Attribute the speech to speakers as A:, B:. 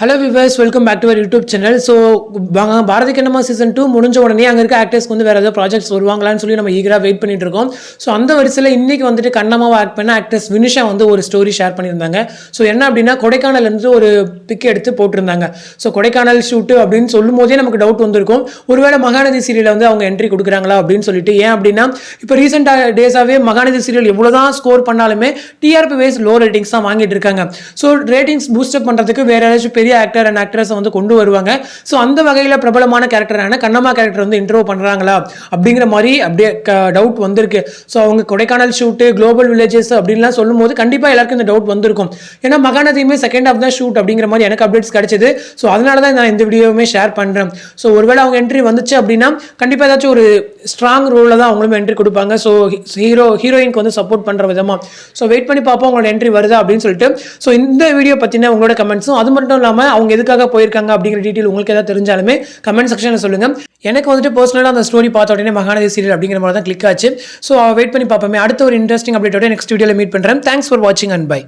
A: Hello viewers, welcome back to our YouTube channel. So Bharathi Kannamma season 2 முடிஞ்ச உடனே அங்கே இருக்க ஆக்டர்ஸ்க்கு வந்து வேறு ஏதாவது ப்ராஜெக்ட்ஸ் வருவாங்களான்னு சொல்லி நம்ம ஈகராக வெயிட் பண்ணிட்டு இருக்கோம். ஸோ அந்த வரிசையில் இன்றைக்கி வந்துட்டு கண்ணம்மாவை ஆக்ட் பண்ண ஆக்டர்ஸ் வினிஷா வந்து ஒரு ஸ்டோரி ஷேர் பண்ணியிருந்தாங்க. ஸோ என்ன அப்படின்னா, கொடைக்கானல்லேருந்து ஒரு பிக் எடுத்து போட்டிருந்தாங்க. ஸோ கொடைக்கானல் ஷூட்டு அப்படின்னு சொல்லும் போதே நமக்கு டவுட் வந்திருக்கும், ஒருவேளை மகாநதி சீரியலில் வந்து அவங்க என்ட்ரி கொடுக்குறாங்களா அப்படின்னு சொல்லிட்டு. ஏன் அப்படின்னா, இப்போ ரீசெண்டாக டேஸாகவே மகாநதி சீரியல் எவ்வளோ தான் ஸ்கோர் பண்ணாலுமே டிஆர்பி வைஸ் லோ ரேட்டிங்ஸ் தான் வாங்கிட்டு இருக்காங்க. ஸோ ரேட்டிங்ஸ் பூஸ்டப் பண்ணுறதுக்கு வேறு ஏதாச்சும் பெரிய ஆக்டர் அண்ட் ஆக்ட்ரஸை வந்து கொண்டு வருவாங்க. ஸோ அந்த வகையில் பிரபலமான கேரக்டரான கண்ணம்மா கேரக்டர் வந்து இன்ட்ரோ பண்ணுறாங்களா அப்படிங்கிற மாதிரி அப்படியே டவுட் வந்திருக்கு. ஸோ அவங்க கொடைக்கானல் ஷூட்டு, குளோபல் வில்லேஜஸ் அப்படின்லாம் சொல்லும் போது கண்டிப்பாக எல்லாருக்கும் இந்த டவுட் வந்திருக்கும். ஏன்னா மகாநதியுமே செகண்ட் ஆஃப் தான் ஷூட் அப்படிங்கிற மாதிரி எனக்கு அப்டேட்ஸ் கிடைச்சது. ஸோ அதனால தான் நான் இந்த வீடியோவுமே ஷேர் பண்ணுறேன். ஸோ ஒருவேளை அவங்க என்ட்ரி வந்துச்சு அப்படின்னா கண்டிப்பாக ஏதாச்சும் ஒரு ஸ்ட்ராங் ரோலில் தான் அவங்களும் என்ட்ரி கொடுப்பாங்க. ஸோ ஹீரோயினுக்கு வந்து சப்போர்ட் பண்ணுற விதமாக. ஸோ வெயிட் பண்ணி பார்ப்போம் அவங்களோட என்ட்ரி வருதா அப்படின்னு சொல்லிட்டு. ஸோ இந்த வீடியோ பற்றின உங்களோட கமெண்ட்ஸும், அது மட்டும் இல்லாமல் அவங்க எதுக்காக போயிருக்காங்க அப்படிங்கிற டீட்டெயில் உங்களுக்கு ஏதாவது தெரிஞ்சாலுமே கமெண்ட் செக்ஷனில் சொல்லுங்கள். எனக்கு வந்துட்டு பர்சனலாக அந்த ஸ்டோரி பார்த்த உடனே மகாநதி சீரியல் அப்படிங்கிற மாதிரி தான் கிளிக் ஆச்சு. ஸோ வெயிட் பண்ணி பார்ப்போமே. அடுத்த ஒரு இன்ட்ரெஸ்டிங் அப்டேட்டோட நெக்ஸ்ட் வீடியோவில் மீட் பண்ணுறேன். தேங்க்ஸ் ஃபார் வாட்சிங் அண்ட் பை.